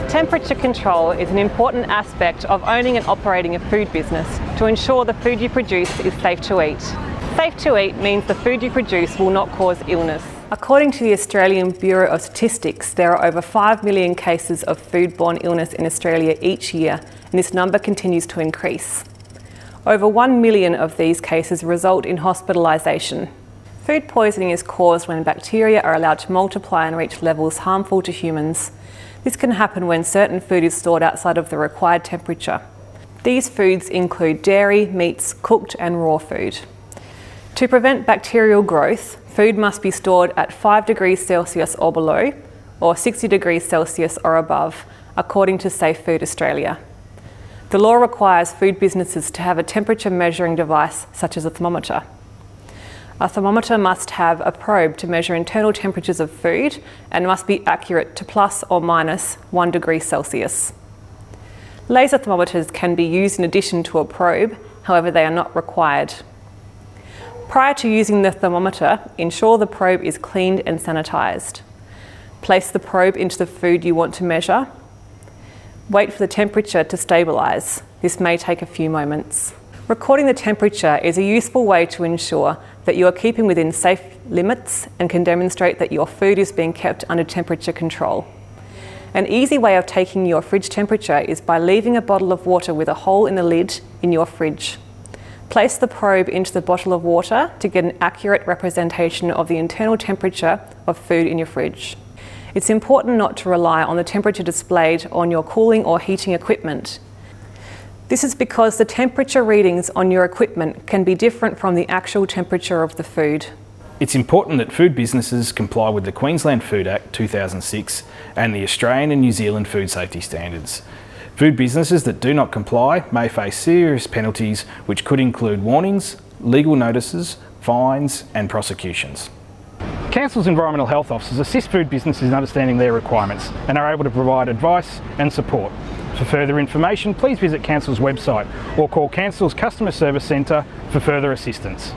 Temperature control is an important aspect of owning and operating a food business to ensure the food you produce is safe to eat. Safe to eat means the food you produce will not cause illness. According to the Australian Bureau of Statistics, there are over 5 million cases of foodborne illness in Australia each year, and this number continues to increase. Over 1 million of these cases result in hospitalisation. Food poisoning is caused when bacteria are allowed to multiply and reach levels harmful to humans. This can happen when certain food is stored outside of the required temperature. These foods include dairy, meats, cooked and raw food. To prevent bacterial growth, food must be stored at 5 degrees Celsius or below, or 60 degrees Celsius or above, according to Safe Food Australia. The law requires food businesses to have a temperature measuring device such as a thermometer. A thermometer must have a probe to measure internal temperatures of food and must be accurate to plus or minus 1 degree Celsius. Laser thermometers can be used in addition to a probe, however they are not required. Prior to using the thermometer, ensure the probe is cleaned and sanitised. Place the probe into the food you want to measure. Wait for the temperature to stabilise. This may take a few moments. Recording the temperature is a useful way to ensure that you are keeping within safe limits and can demonstrate that your food is being kept under temperature control. An easy way of taking your fridge temperature is by leaving a bottle of water with a hole in the lid in your fridge. Place the probe into the bottle of water to get an accurate representation of the internal temperature of food in your fridge. It's important not to rely on the temperature displayed on your cooling or heating equipment. This is because the temperature readings on your equipment can be different from the actual temperature of the food. It's important that food businesses comply with the Queensland Food Act 2006 and the Australian and New Zealand food safety standards. Food businesses that do not comply may face serious penalties, which could include warnings, legal notices, fines and prosecutions. Council's environmental health officers assist food businesses in understanding their requirements and are able to provide advice and support. For further information, please visit Council's website or call Council's Customer Service Centre for further assistance.